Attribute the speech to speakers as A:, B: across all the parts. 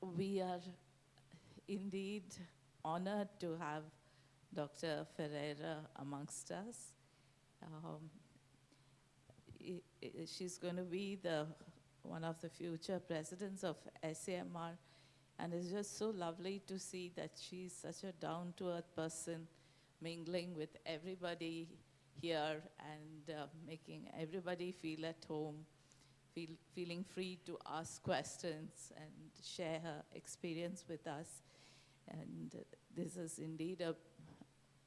A: We are indeed honored to have Dr. Ferreira amongst us. She's going to be one of the future presidents of SCMR, and it's just so lovely to see that she's such a down-to-earth person, mingling with everybody here and making everybody feel at home, feeling free to ask questions and share her experience with us. And this is indeed a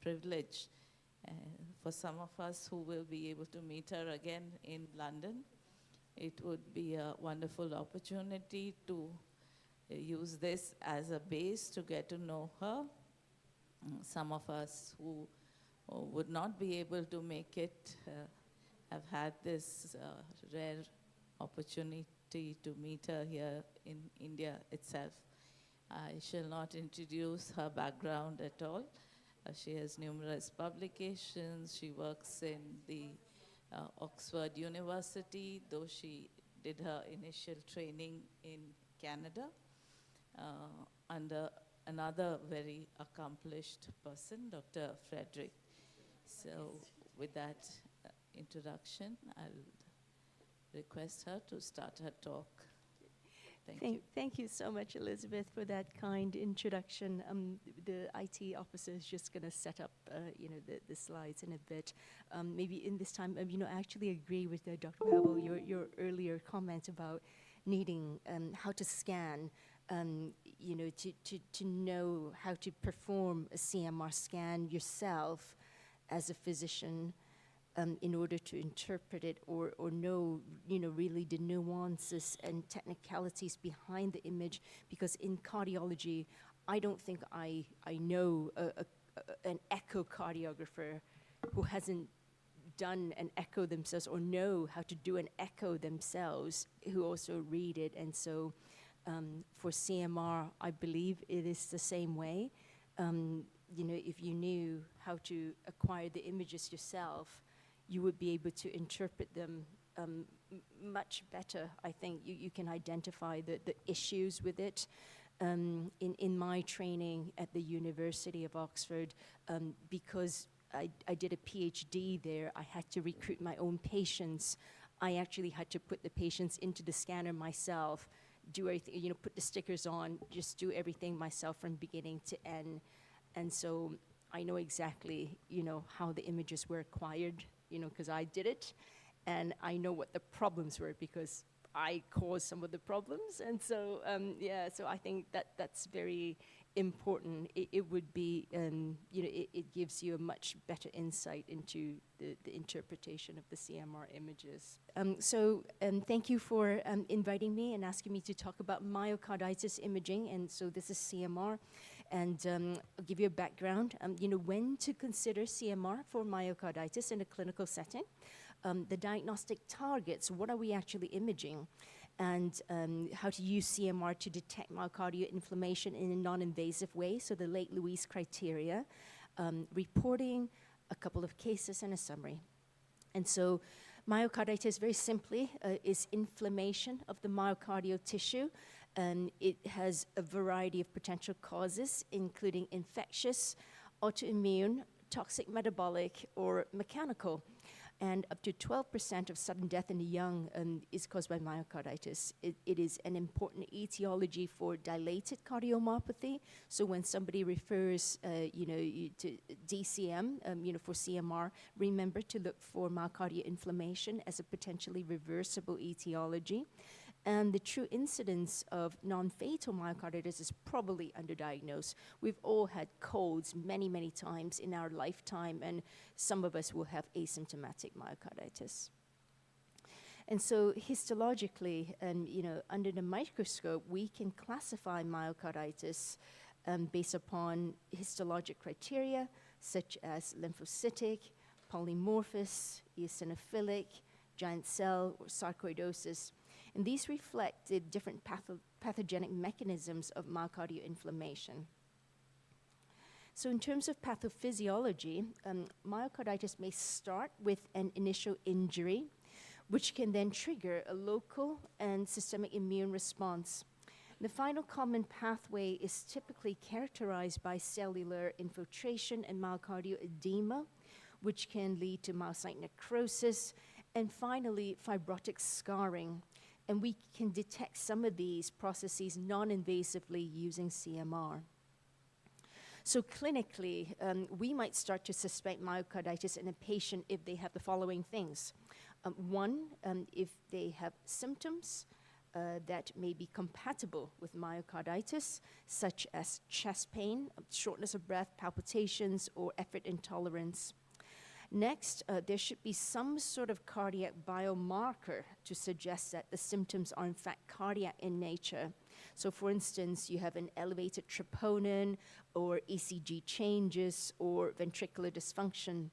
A: privilege for some of us who will be able to meet her again in London. It would be a wonderful opportunity to use this as a base to get to know her. Some of us who would not be able to make it have had this rare opportunity to meet her here in India itself. I shall not introduce her background at all. She has numerous publications. She works in the Oxford University, though she did her initial training in Canada under another very accomplished person, Dr. Frederick. So with that introduction, I'll request her to start her talk.
B: Thank you so much, Elizabeth, for that kind introduction. The IT officer is just going to set up, the slides in a bit. Maybe in this time, I actually agree with Dr. Pavel, your earlier comment about needing how to scan, to know how to perform a CMR scan yourself as a physician. In order to interpret it or know, really the nuances and technicalities behind the image, because in cardiology, I don't think I know an echocardiographer who hasn't done an echo themselves or know how to do an echo themselves, who also read it. And so for CMR, I believe it is the same way. If you knew how to acquire the images yourself, you would be able to interpret them much better. I think you can identify the issues with it. In my training at the University of Oxford, because I did a PhD there, I had to recruit my own patients. I actually had to put the patients into the scanner myself, do everything, put the stickers on, just do everything myself from beginning to end. And so I know exactly, how the images were acquired, because I did it, and I know what the problems were because I caused some of the problems. And so, so I think that's very important. It would be, it gives you a much better insight into the interpretation of the CMR images. Thank you for inviting me and asking me to talk about myocarditis imaging. And so this is CMR. And I'll give you a background. When to consider CMR for myocarditis in a clinical setting, the diagnostic targets, what are we actually imaging, and how to use CMR to detect myocardial inflammation in a non-invasive way, so the late Louise criteria, reporting, a couple of cases, and a summary. And so myocarditis, very simply, is inflammation of the myocardial tissue. It has a variety of potential causes, including infectious, autoimmune, toxic metabolic, or mechanical. And up to 12% of sudden death in the young is caused by myocarditis. It is an important etiology for dilated cardiomyopathy. So when somebody refers, to DCM, for CMR, remember to look for myocardial inflammation as a potentially reversible etiology. And the true incidence of non-fatal myocarditis is probably underdiagnosed. We've all had colds many, many times in our lifetime, and some of us will have asymptomatic myocarditis. And so histologically, under the microscope, we can classify myocarditis based upon histologic criteria, such as lymphocytic, polymorphous, eosinophilic, giant cell, or sarcoidosis. And these reflect the different pathogenic mechanisms of myocardial inflammation. So in terms of pathophysiology, myocarditis may start with an initial injury, which can then trigger a local and systemic immune response. The final common pathway is typically characterized by cellular infiltration and myocardial edema, which can lead to myocyte necrosis, and finally, fibrotic scarring. And we can detect some of these processes non-invasively using CMR. So clinically, we might start to suspect myocarditis in a patient if they have the following things. One, if they have symptoms that may be compatible with myocarditis, such as chest pain, shortness of breath, palpitations, or effort intolerance. Next, there should be some sort of cardiac biomarker to suggest that the symptoms are in fact cardiac in nature. So for instance, you have an elevated troponin or ECG changes or ventricular dysfunction.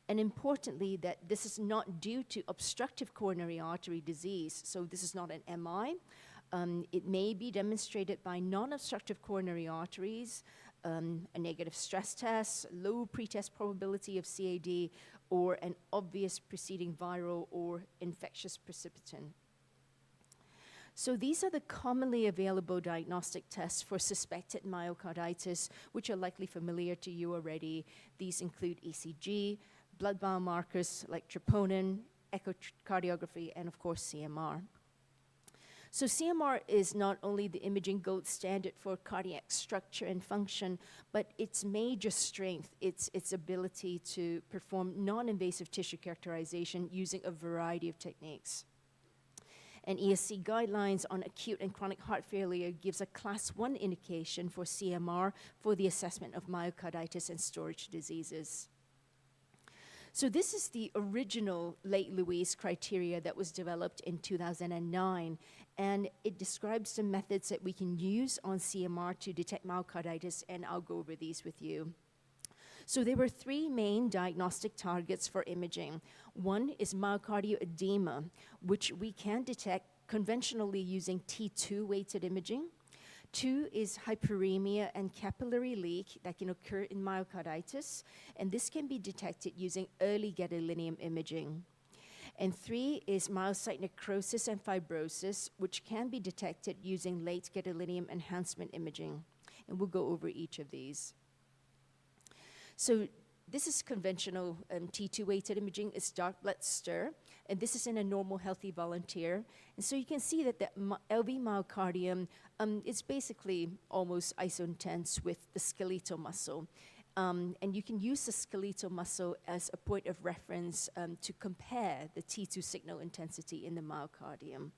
B: And importantly, that this is not due to obstructive coronary artery disease. So this is not an MI. It may be demonstrated by non-obstructive coronary arteries, a negative stress test, low pretest probability of CAD, or an obvious preceding viral or infectious precipitant. So these are the commonly available diagnostic tests for suspected myocarditis, which are likely familiar to you already. These include ECG, blood biomarkers like troponin, echocardiography, and of course CMR. So CMR is not only the imaging gold standard for cardiac structure and function, but its major strength, its ability to perform non-invasive tissue characterization using a variety of techniques. And IACI guidelines on acute and chronic heart failure gives a class 1 indication for CMR for the assessment of myocarditis and storage diseases. So this is the original Late Louise criteria that was developed in 2009, and it describes the methods that we can use on CMR to detect myocarditis, and I'll go over these with you. So there were 3 main diagnostic targets for imaging. One is myocardial edema, which we can detect conventionally using T2-weighted imaging. 2 is hyperemia and capillary leak that can occur in myocarditis, and this can be detected using early gadolinium imaging. And 3 is myocyte necrosis and fibrosis, which can be detected using late gadolinium enhancement imaging. And we'll go over each of these. So this is conventional T2-weighted imaging. It's dark blood stir, and this is in a normal healthy volunteer. And so you can see that the LV myocardium is basically almost isointense with the skeletal muscle. And you can use the skeletal muscle as a point of reference to compare the T2 signal intensity in the myocardium.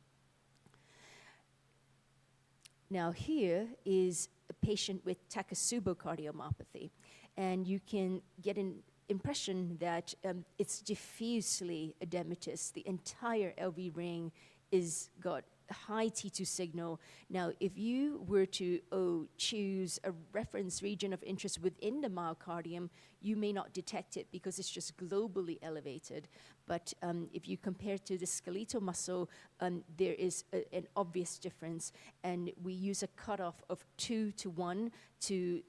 B: Now here is a patient with Takotsubo cardiomyopathy, and you can get an impression that it's diffusely edematous. The entire LV ring is got high T2 signal. Now, if you were to choose a reference region of interest within the myocardium, you may not detect it because it's just globally elevated. But if you compare to the skeletal muscle, there is an obvious difference. And we use a cutoff of 2 to 1 to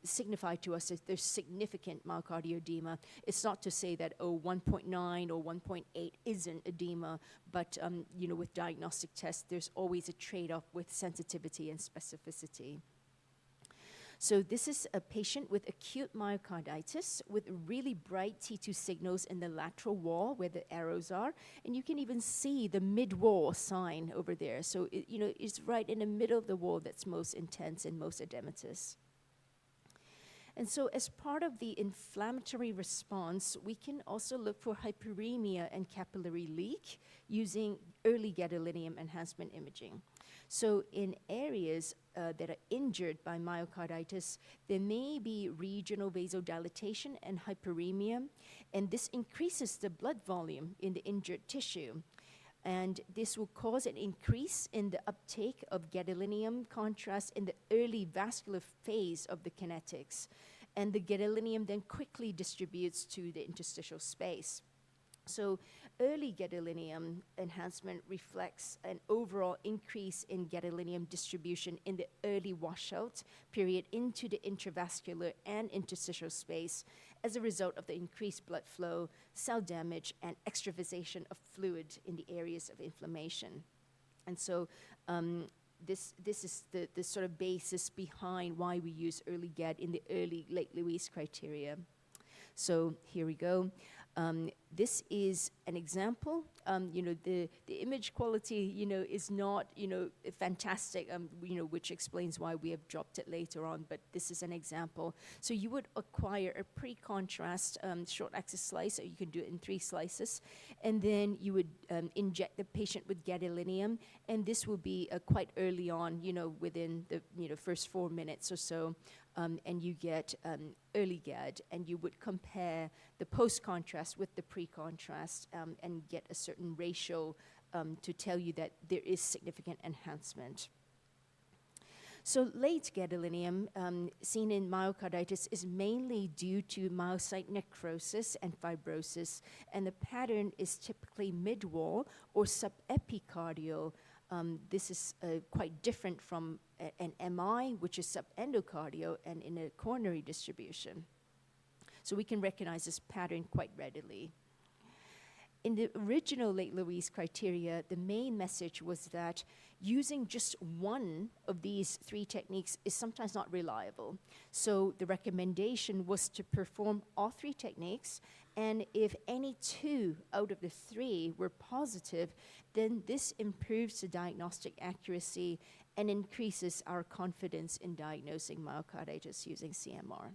B: signify to us that there's significant myocardial edema. It's not to say that, 1.9 or 1.8 isn't edema, but with diagnostic tests, there's always a trade-off with sensitivity and specificity. So this is a patient with acute myocarditis with really bright T2 signals in the lateral wall where the arrows are, and you can even see the mid-wall sign over there. So it's right in the middle of the wall that's most intense and most edematous. And so as part of the inflammatory response, we can also look for hyperemia and capillary leak using early gadolinium enhancement imaging. So in areas that are injured by myocarditis, there may be regional vasodilatation and hyperemia, and this increases the blood volume in the injured tissue. And this will cause an increase in the uptake of gadolinium contrast in the early vascular phase of the kinetics. And the gadolinium then quickly distributes to the interstitial space. So early gadolinium enhancement reflects an overall increase in gadolinium distribution in the early washout period into the intravascular and interstitial space as a result of the increased blood flow, cell damage, and extravasation of fluid in the areas of inflammation. And so this is the sort of basis behind why we use early GAD in the early late Louise criteria. So here we go. This is an example. The image quality, is not, fantastic, which explains why we have dropped it later on, but this is an example. So you would acquire a pre-contrast short axis slice, so you can do it in 3 slices, and then you would inject the patient with gadolinium, and this will be quite early on, within the first 4 minutes or so. And you get early GAD, and you would compare the post-contrast with the pre-contrast and get a certain ratio to tell you that there is significant enhancement. So late gadolinium seen in myocarditis is mainly due to myocyte necrosis and fibrosis, and the pattern is typically mid-wall or subepicardial. This is quite different from an MI, which is subendocardial and in a coronary distribution. So we can recognize this pattern quite readily. In the original late Louise criteria, the main message was that using just one of these 3 techniques is sometimes not reliable. So the recommendation was to perform all 3 techniques, and if any 2 out of the 3 were positive, then this improves the diagnostic accuracy and increases our confidence in diagnosing myocarditis using CMR.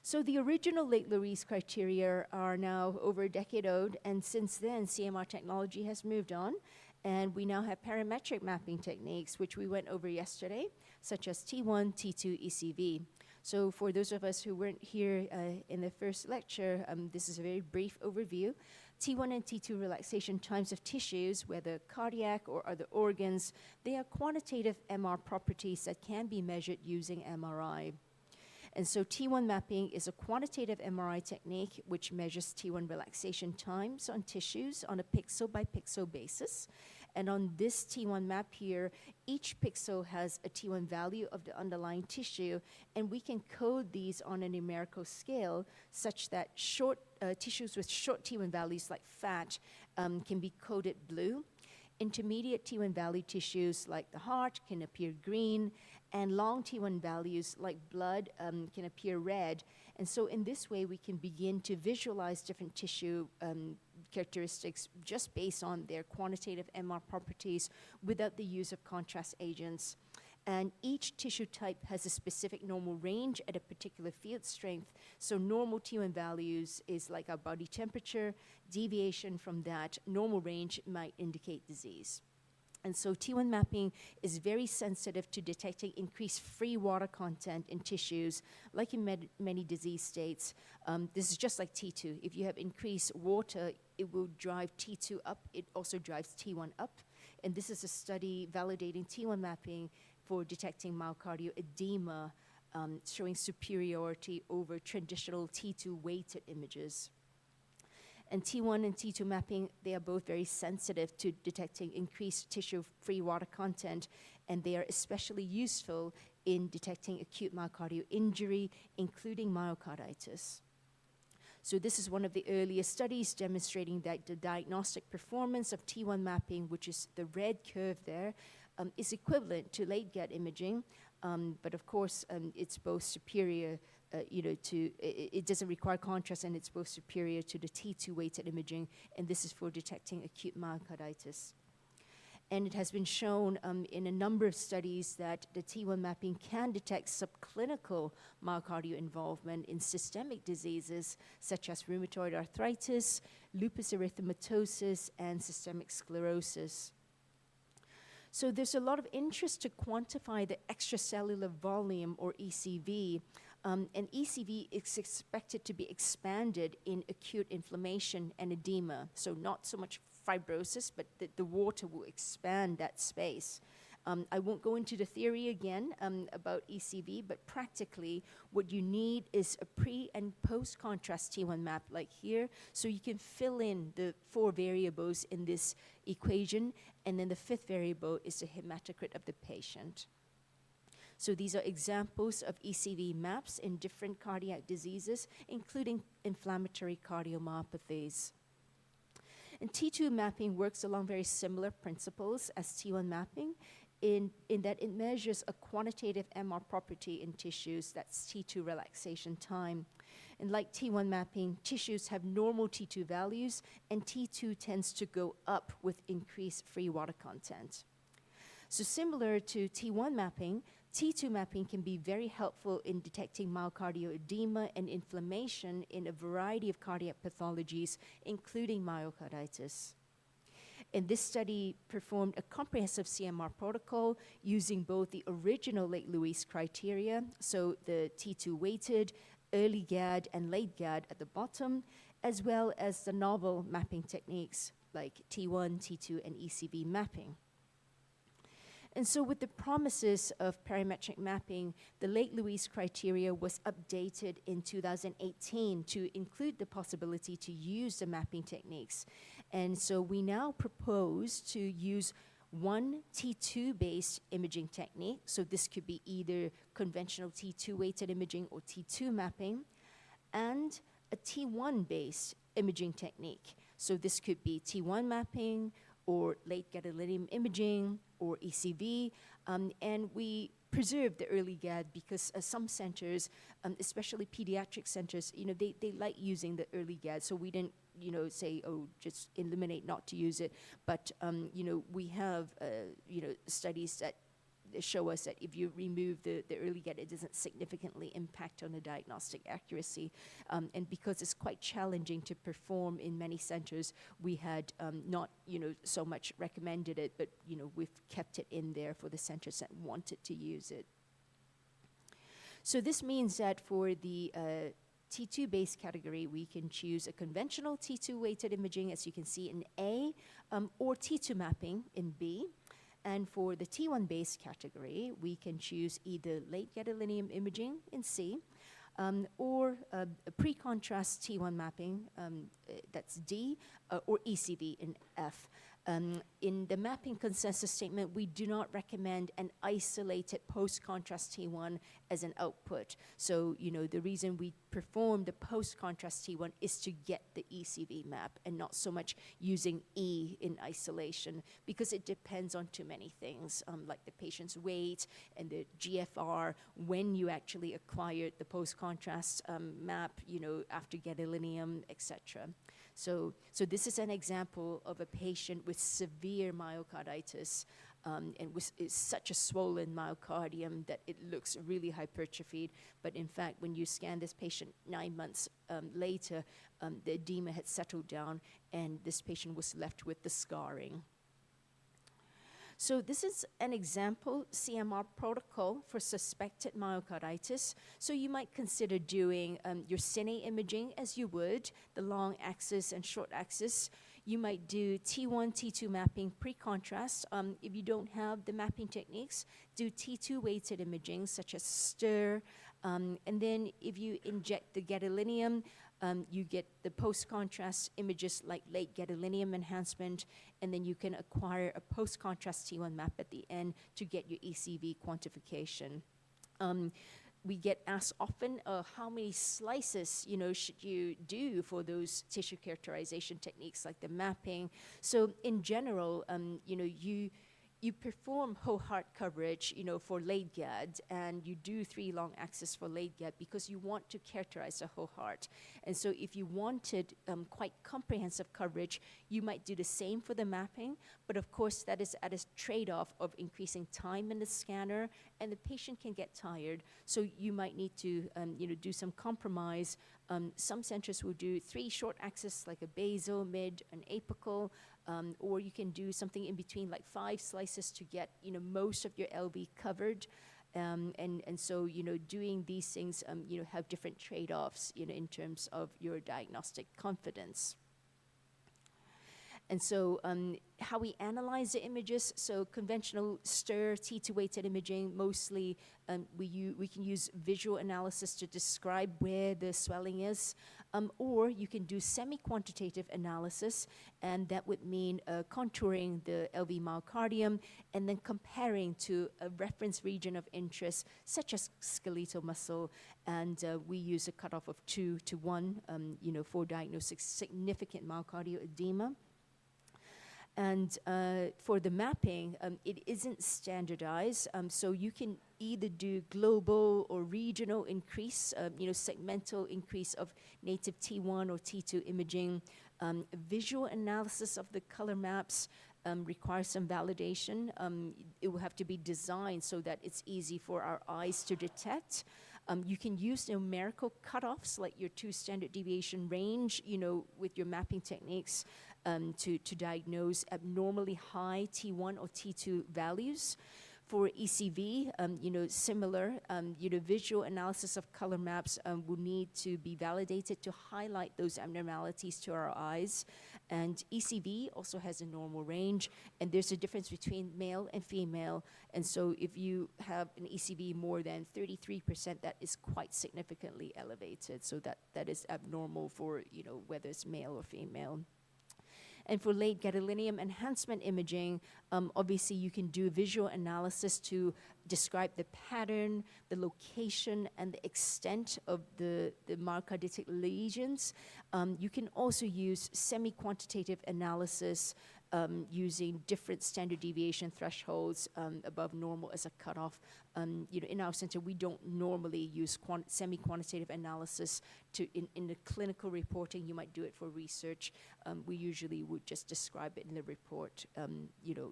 B: So the original late Louise criteria are now over a decade old, and since then, CMR technology has moved on, and we now have parametric mapping techniques, which we went over yesterday, such as T1, T2, ECV. So for those of us who weren't here in the first lecture, this is a very brief overview. T1 and T2 relaxation times of tissues, whether cardiac or other organs, they are quantitative MR properties that can be measured using MRI. And so T1 mapping is a quantitative MRI technique which measures T1 relaxation times on tissues on a pixel by pixel basis. And on this T1 map here, each pixel has a T1 value of the underlying tissue, and we can code these on a numerical scale such that tissues with short T1 values like fat can be coded blue. Intermediate T1 value tissues like the heart can appear green, and long T1 values like blood can appear red. And so in this way, we can begin to visualize different tissue characteristics just based on their quantitative MR properties without the use of contrast agents. And each tissue type has a specific normal range at a particular field strength. So normal T1 values is like our body temperature. Deviation from that normal range might indicate disease. And so T1 mapping is very sensitive to detecting increased free water content in tissues, like in many disease states. This is just like T2. If you have increased water, it will drive T2 up. It also drives T1 up. And this is a study validating T1 mapping for detecting myocardial edema, showing superiority over traditional T2 weighted images. And T1 and T2 mapping, they are both very sensitive to detecting increased tissue free water content, and they are especially useful in detecting acute myocardial injury, including myocarditis. So this is one of the earliest studies demonstrating that the diagnostic performance of T1 mapping, which is the red curve there, is equivalent to late GAD imaging, but of course it's both superior it doesn't require contrast, and it's both superior to the T2 weighted imaging, and this is for detecting acute myocarditis. And it has been shown in a number of studies that the T1 mapping can detect subclinical myocardial involvement in systemic diseases such as rheumatoid arthritis, lupus erythematosus, and systemic sclerosis. So there's a lot of interest to quantify the extracellular volume, or ECV, and ECV is expected to be expanded in acute inflammation and edema. So not so much fibrosis, but the water will expand that space. I won't go into the theory again about ECV, but practically what you need is a pre and post contrast T1 map like here, so you can fill in the 4 variables in this equation, and then the 5th variable is the hematocrit of the patient. So these are examples of ECV maps in different cardiac diseases, including inflammatory cardiomyopathies. And T2 mapping works along very similar principles as T1 mapping in that it measures a quantitative MR property in tissues, that's T2 relaxation time. And like T1 mapping, tissues have normal T2 values, and T2 tends to go up with increased free water content. So similar to T1 mapping, T2 mapping can be very helpful in detecting myocardial edema and inflammation in a variety of cardiac pathologies, including myocarditis. And this study performed a comprehensive CMR protocol using both the original Lake Louise criteria, so the T2 weighted, early GAD and late GAD at the bottom, as well as the novel mapping techniques like T1, T2, and ECV mapping. And so with the promises of parametric mapping, the Lake Louise criteria was updated in 2018 to include the possibility to use the mapping techniques. And so we now propose to use one T2-based imaging technique. So this could be either conventional T2 weighted imaging or T2 mapping, and a T1-based imaging technique. So this could be T1 mapping or late gadolinium imaging or ECV, and we preserve the early GAD because some centers, especially pediatric centers, they like using the early GAD, so we didn't, say, oh, just eliminate, not to use it, but, we have, studies that show us that if you remove the early GAD, it doesn't significantly impact on the diagnostic accuracy. And because it's quite challenging to perform in many centers, we had not, so much recommended it, but, we've kept it in there for the centers that wanted to use it. So this means that for the T2 base category, we can choose a conventional T2 weighted imaging, as you can see in A, or T2 mapping in B. And for the T1 base category, we can choose either late gadolinium imaging in C, or a pre-contrast T1 mapping, that's D, or ECV in F. In the mapping consensus statement, we do not recommend an isolated post-contrast T1 as an output. So, the reason we perform the post-contrast T1 is to get the ECV map and not so much using E in isolation, because it depends on too many things, like the patient's weight and the GFR, when you actually acquired the post-contrast map, after gadolinium, etc. So this is an example of a patient with severe myocarditis, and is such a swollen myocardium that it looks really hypertrophied. But in fact, when you scan this patient 9 months later, the edema had settled down, and this patient was left with the scarring. So this is an example CMR protocol for suspected myocarditis. So you might consider doing your cine imaging as you would, the long axis and short axis. You might do T1, T2 mapping pre-contrast. If you don't have the mapping techniques, do T2 weighted imaging such as STIR. And then if you inject the gadolinium, you get the post-contrast images like late gadolinium enhancement, and then you can acquire a post-contrast T1 map at the end to get your ECV quantification. We get asked often, how many slices, should you do for those tissue characterization techniques like the mapping? So in general, you perform whole heart coverage, for late GAD, and you do 3 long axis for late GAD because you want to characterize the whole heart. And so if you wanted quite comprehensive coverage, you might do the same for the mapping, but of course that is at a trade-off of increasing time in the scanner, and the patient can get tired. So you might need to, do some compromise. Some centers will do 3 short axis, like a basal, mid, and apical, or you can do something in between, like 5 slices to get, most of your LV covered. And so, doing these things, have different trade-offs, in terms of your diagnostic confidence. And so how we analyze the images, so conventional STIR, T2 weighted imaging, mostly we can use visual analysis to describe where the swelling is, or you can do semi-quantitative analysis, and that would mean contouring the LV myocardium and then comparing to a reference region of interest, such as skeletal muscle, and we use a cutoff of 2 to 1, for diagnosing significant myocardial edema. And for the mapping, it isn't standardized, so you can either do global or regional increase, segmental increase of native T1 or T2 imaging. Visual analysis of the color maps requires some validation. It will have to be designed so that it's easy for our eyes to detect. You can use numerical cutoffs like your 2 standard deviation range, with your mapping techniques to diagnose abnormally high T1 or T2 values. For ECV, similar, visual analysis of color maps will need to be validated to highlight those abnormalities to our eyes. And ECV also has a normal range, and there's a difference between male and female. And so if you have an ECV more than 33%, that is quite significantly elevated. So that is abnormal for, whether it's male or female. And for late gadolinium enhancement imaging, obviously you can do visual analysis to describe the pattern, the location, and the extent of the myocarditic lesions. You can also use semi-quantitative analysis using different standard deviation thresholds above normal as a cutoff. In our center, we don't normally use semi-quantitative analysis in the clinical reporting. You might do it for research. We usually would just describe it in the report,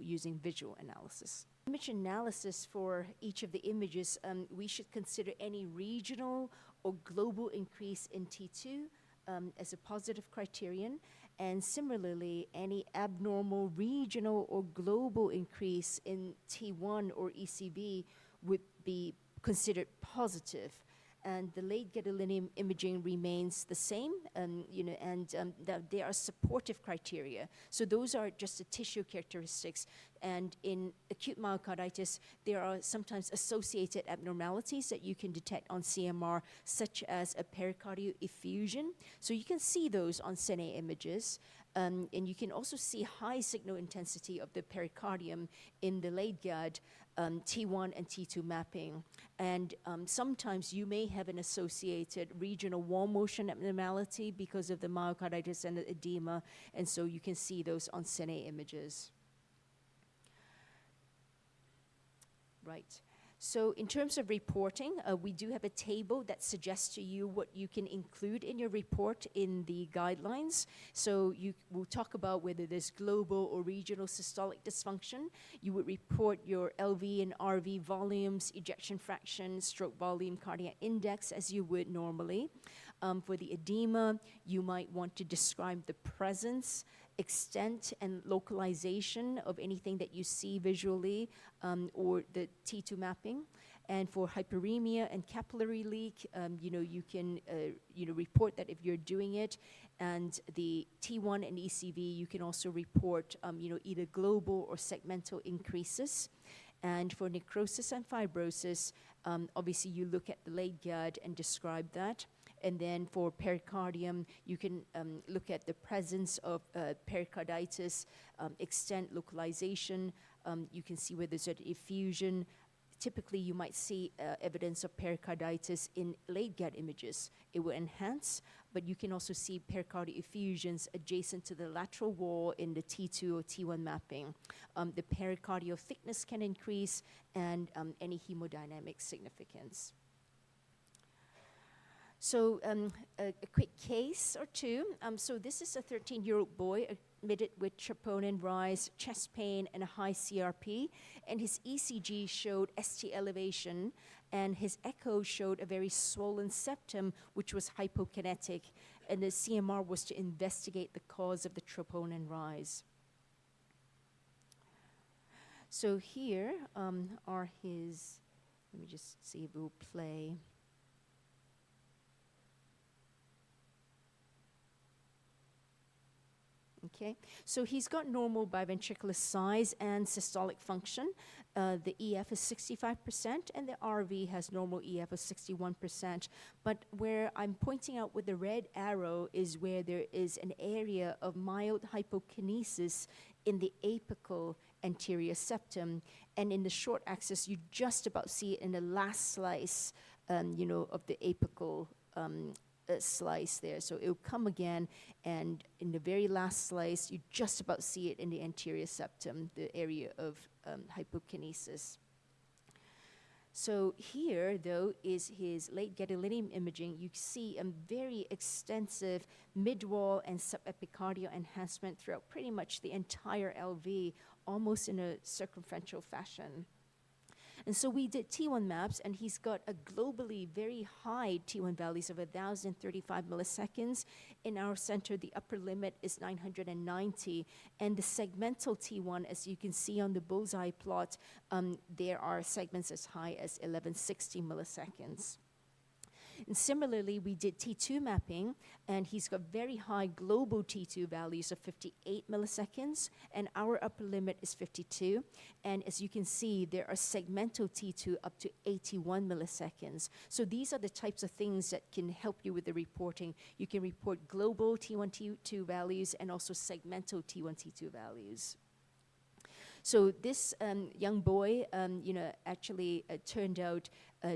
B: using visual analysis. Image analysis for each of the images, we should consider any regional or global increase in T2 as a positive criterion. And similarly, any abnormal regional or global increase in T1 or ECV would be considered positive. And the late gadolinium imaging remains the same, there are supportive criteria. So those are just the tissue characteristics. And in acute myocarditis, there are sometimes associated abnormalities that you can detect on CMR, such as a pericardial effusion. So you can see those on Cine images. And you can also see high signal intensity of the pericardium in the late GAD, T1 and T2 mapping. And sometimes you may have an associated regional wall motion abnormality because of the myocarditis and the edema, and so you can see those on Cine images. Right. So in terms of reporting, we do have a table that suggests to you what you can include in your report in the guidelines. So we'll talk about whether there's global or regional systolic dysfunction. You would report your LV and RV volumes, ejection fraction, stroke volume, cardiac index, as you would normally. For the edema, you might want to describe the presence, extent, and localization of anything that you see visually, or the T2 mapping. And for hyperemia and capillary leak, you can report that if you're doing it. And the T1 and ECV, you can also report either global or segmental increases. And for necrosis and fibrosis, obviously you look at the late GAD and describe that. And then for pericardium, you can look at the presence of pericarditis, extent, localization. You can see whether there's an effusion. Typically, you might see evidence of pericarditis in late GAD images. It will enhance, but you can also see pericardial effusions adjacent to the lateral wall in the T2 or T1 mapping. The pericardial thickness can increase, and any hemodynamic significance. So a quick case or two. So this is a 13-year-old boy admitted with troponin rise, chest pain, and a high CRP. And his ECG showed ST elevation, and his echo showed a very swollen septum, which was hypokinetic. And the CMR was to investigate the cause of the troponin rise. So here are his, let me just see if we'll play. Okay, so he's got normal biventricular size and systolic function. The EF is 65%, and the RV has normal EF of 61%. But where I'm pointing out with the red arrow is where there is an area of mild hypokinesis in the apical anterior septum. And in the short axis, you just about see it in the last slice, of the apical slice there. So it'll come again, and in the very last slice, you just about see it in the anterior septum, the area of hypokinesis. So here, though, is his late gadolinium imaging. You see a very extensive mid-wall and subepicardial enhancement throughout pretty much the entire LV, almost in a circumferential fashion. And so we did T1 maps, and he's got a globally very high T1 values of 1,035 milliseconds. In our center, the upper limit is 990, and the segmental T1, as you can see on the bullseye plot, there are segments as high as 1160 milliseconds. And similarly, we did T2 mapping, and he's got very high global T2 values of 58 milliseconds, and our upper limit is 52. And as you can see, there are segmental T2 up to 81 milliseconds. So these are the types of things that can help you with the reporting. You can report global T1, T2 values, and also segmental T1, T2 values. So this young boy, actually turned out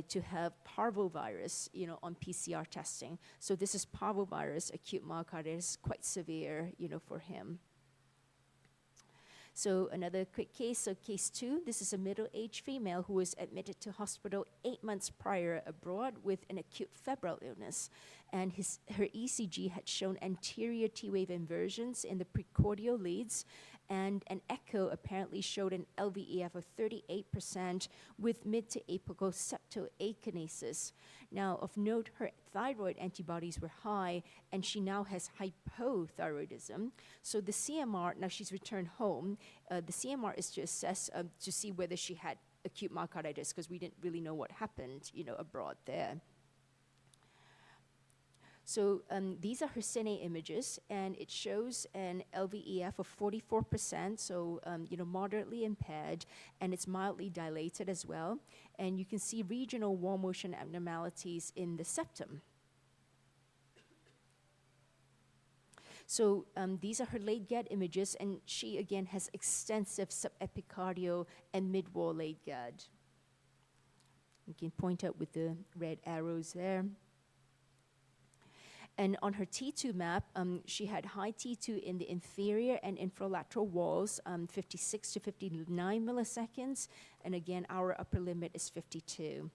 B: to have parvovirus, on PCR testing. So this is parvovirus, acute myocarditis, quite severe, for him. So another quick case, so case 2, this is a middle-aged female who was admitted to hospital 8 months prior abroad with an acute febrile illness. And her ECG had shown anterior T-wave inversions in the precordial leads, and an echo apparently showed an LVEF of 38% with mid to apical septoakinesis. Now, of note, her thyroid antibodies were high, and she now has hypothyroidism. So the CMR, now she's returned home, the CMR is to assess, to see whether she had acute myocarditis, because we didn't really know what happened, abroad there. So these are her cine images, and it shows an LVEF of 44%, so moderately impaired, and it's mildly dilated as well. And you can see regional wall motion abnormalities in the septum. So these are her late GAD images, and she again has extensive subepicardial and mid-wall late GAD. You can point out with the red arrows there. And on her T2 map, she had high T2 in the inferior and infralateral walls, 56 to 59 milliseconds. And again, our upper limit is 52.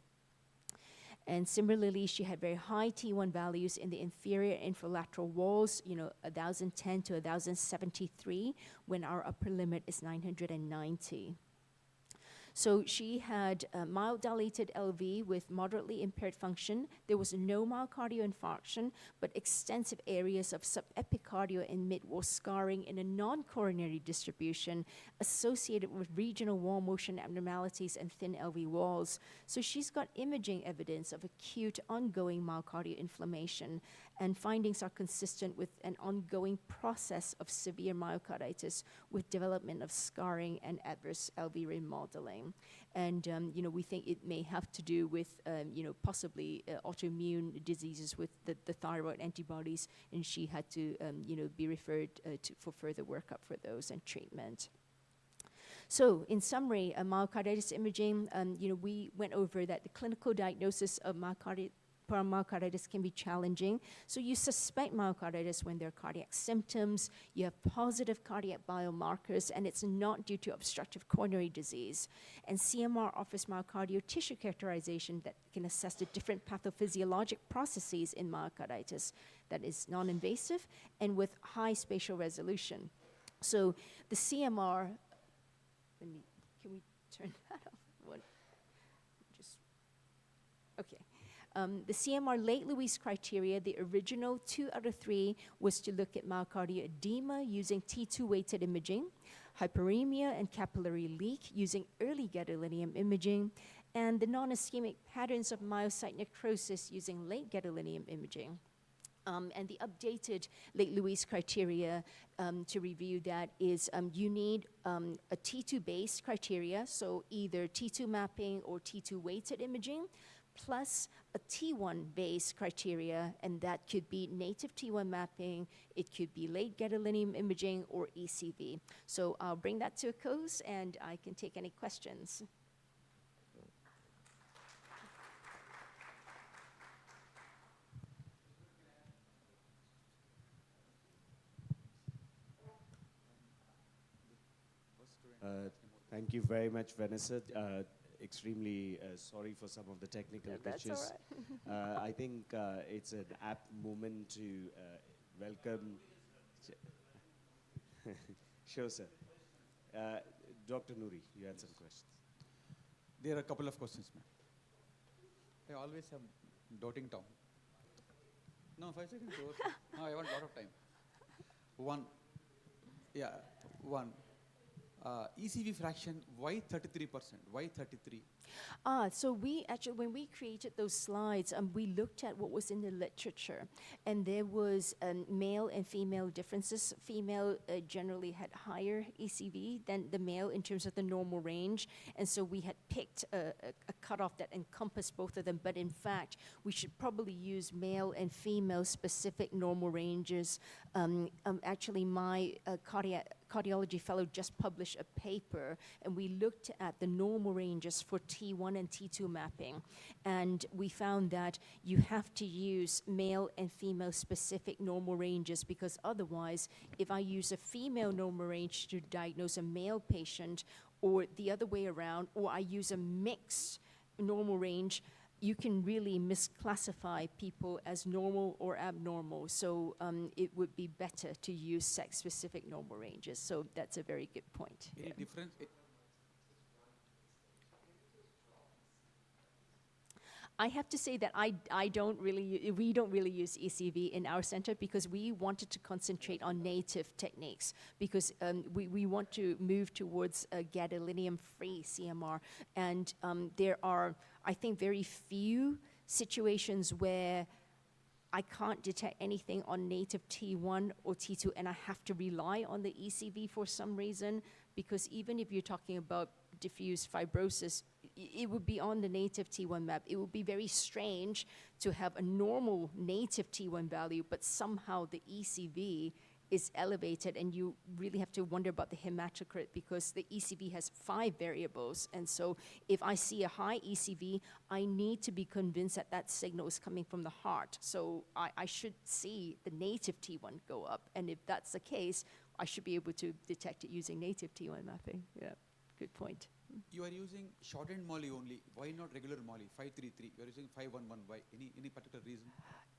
B: And similarly, she had very high T1 values in the inferior infralateral walls, 1,010 to 1,073, when our upper limit is 990. So she had a mild dilated LV with moderately impaired function. There was no myocardial infarction, but extensive areas of subepicardial and mid-wall scarring in a non-coronary distribution associated with regional wall motion abnormalities and thin LV walls. So she's got imaging evidence of acute ongoing myocardial inflammation, and findings are consistent with an ongoing process of severe myocarditis with development of scarring and adverse LV remodeling. And we think it may have to do with possibly autoimmune diseases with the thyroid antibodies, and she had to be referred for further workup for those and treatment. So in summary, myocarditis imaging, we went over that the clinical diagnosis of myocarditis can be challenging. So you suspect myocarditis when there are cardiac symptoms, you have positive cardiac biomarkers, and it's not due to obstructive coronary disease. And CMR offers myocardial tissue characterization that can assess the different pathophysiologic processes in myocarditis that is non-invasive and with high spatial resolution. So the CMR, can we turn that off? Okay. The CMR late Louise criteria, the original 2 out of 3 was to look at myocardial edema using T2 weighted imaging, hyperemia and capillary leak using early gadolinium imaging, and the non-ischemic patterns of myocyte necrosis using late gadolinium imaging. And the updated late Louise criteria, to review that, is you need a T2-based criteria, so either T2 mapping or T2 weighted imaging, plus a T1-based criteria, and that could be native T1 mapping, it could be late gadolinium imaging, or ECV. So I'll bring that to a close, and I can take any questions.
C: Thank you very much, Vanessa. Extremely sorry for some of the technical
B: That's all
C: glitches.
B: right.
C: I think it's an apt moment to welcome. Sure, sir. Dr. Noori, you had some questions.
D: There are a couple of questions, ma'am. I always have doubting Tom. No, 5 seconds. No, I want a lot of time. One. ECV fraction, why 33%? Why 33?
B: So we actually, when we created those slides, we looked at what was in the literature, and there was male and female differences. Female generally had higher ECV than the male in terms of the normal range, and so we had picked a cutoff that encompassed both of them. But in fact, we should probably use male and female specific normal ranges. Actually, my cardiology fellow just published a paper, and we looked at the normal ranges for T1 and T2 mapping, and we found that you have to use male and female specific normal ranges, because otherwise, if I use a female normal range to diagnose a male patient, or the other way around, or I use a mixed normal range, you can really misclassify people as normal or abnormal. So it would be better to use sex-specific normal ranges. So that's a very good point.
D: Any difference?
B: I have to say that we don't really use ECV in our center, because we wanted to concentrate on native techniques, because we want to move towards a gadolinium-free CMR. And there are, I think, very few situations where I can't detect anything on native T1 or T2, and I have to rely on the ECV for some reason, because even if you're talking about diffuse fibrosis, it would be on the native T1 map. It would be very strange to have a normal native T1 value, but somehow the ECV is elevated, and you really have to wonder about the hematocrit, because the ECV has 5 variables. And so if I see a high ECV, I need to be convinced that that signal is coming from the heart. So I should see the native T1 go up. And if that's the case, I should be able to detect it using native T1 mapping. Yeah, good point.
D: You are using shortened Molly only. Why not regular Molly, 533? You are using 511. Why? Any particular reason?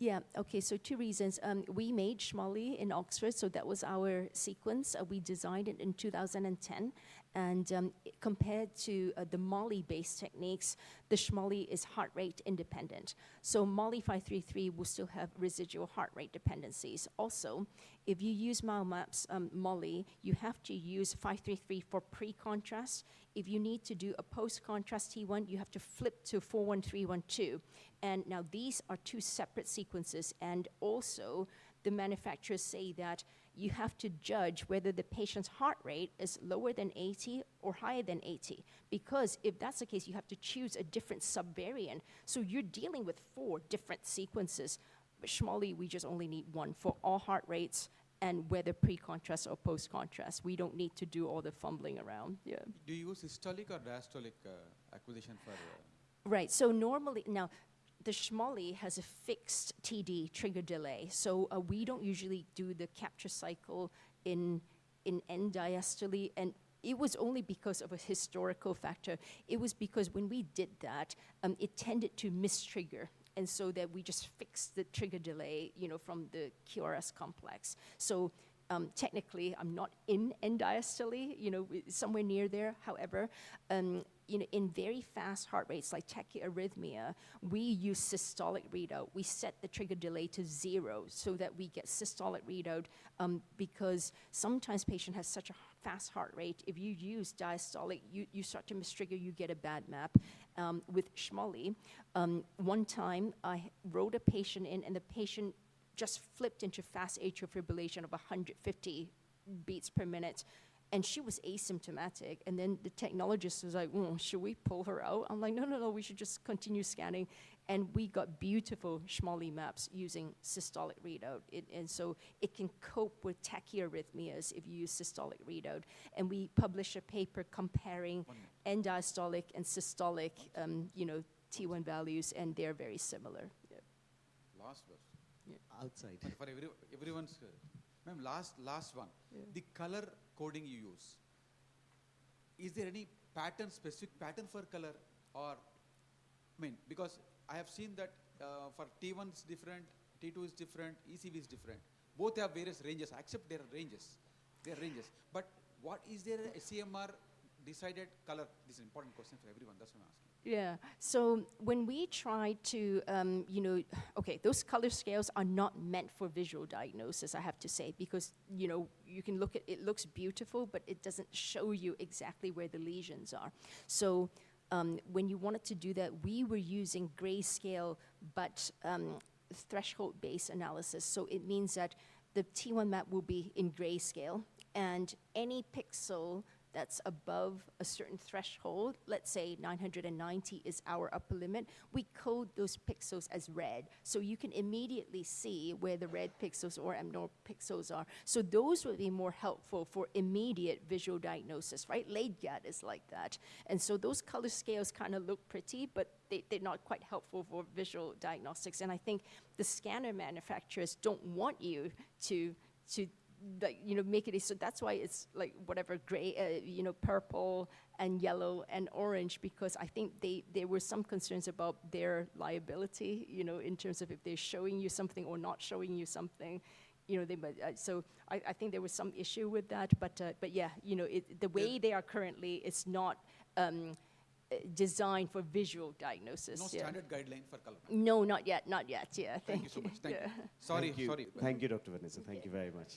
B: Yeah, okay, so 2 reasons. We made Schmolly in Oxford, so that was our sequence. We designed it in 2010, and compared to the Molly-based techniques, the Schmolly is heart rate independent. So Molly 533 will still have residual heart rate dependencies. Also, if you use MyMaps Molly, you have to use 533 for pre-contrast. If you need to do a post-contrast T1, you have to flip to 41312. And now these are 2 separate sequences, and also the manufacturers say that you have to judge whether the patient's heart rate is lower than 80 or higher than 80, because if that's the case, you have to choose a different subvariant. So you're dealing with 4 different sequences. But Schmolly, we just only need 1 for all heart rates, and whether pre-contrast or post-contrast. We don't need to do all the fumbling around. Yeah.
D: Do you use systolic or diastolic acquisition for?
B: Right, so normally, now, the Schmolly has a fixed TD, trigger delay, so we don't usually do the capture cycle in end diastole, and it was only because of a historical factor. It was because when we did that, it tended to mistrigger, and so that we just fixed the trigger delay, from the QRS complex. So technically, I'm not in end diastole, somewhere near there. However, in very fast heart rates like tachyarrhythmia, we use systolic readout. We set the trigger delay to 0 so that we get systolic readout, because sometimes patient has such a fast heart rate. If you use diastolic, you start to mistrigger, you get a bad map. With Schmolly, one time I wrote a patient in, and the patient just flipped into fast atrial fibrillation of 150 beats per minute, and she was asymptomatic. And then the technologist was like, should we pull her out? I'm like, no, we should just continue scanning. And we got beautiful Schmolly maps using systolic readout. And so it can cope with tachyarrhythmias if you use systolic readout. And we published a paper comparing end diastolic and systolic, T1 values, and they're very similar. Yeah.
D: Last verse.
C: Outside.
D: For everyone's, ma'am, last one. Yeah. The color coding you use. is there any pattern, specific pattern for color, or, I mean, because I have seen that for T1 is different, T2 is different, ECV is different. Both have various ranges, except their ranges. Their ranges. But what is there a SCMR decided color? This is an important question for everyone. That's what I'm asking.
B: Yeah. So when we try to, okay, those color scales are not meant for visual diagnosis, I have to say, because, you can look at it, looks beautiful, but it doesn't show you exactly where the lesions are. So when you wanted to do that, we were using grayscale, but threshold-based analysis. So it means that the T1 map will be in grayscale, and any pixel that's above a certain threshold, let's say 990 is our upper limit, we code those pixels as red. So you can immediately see where the red pixels or abnormal pixels are. So those would be more helpful for immediate visual diagnosis, right? Leitgard is like that. And so those color scales kind of look pretty, but they're not quite helpful for visual diagnostics. And I think the scanner manufacturers don't want you to make it, so that's why it's like whatever gray, purple and yellow and orange, because I think there were some concerns about their liability, in terms of if they're showing you something or not showing you something, they might, so I think there was some issue with that, but yeah, the way they are currently, it's not designed for visual diagnosis.
D: No
B: yeah.
D: standard guideline for color.
B: No, not yet, yeah.
D: Thank you so much. Thank you.
B: Yeah.
D: Sorry,
C: Thank you.
D: sorry.
C: Thank you, Dr. Vanessa. Thank you very much.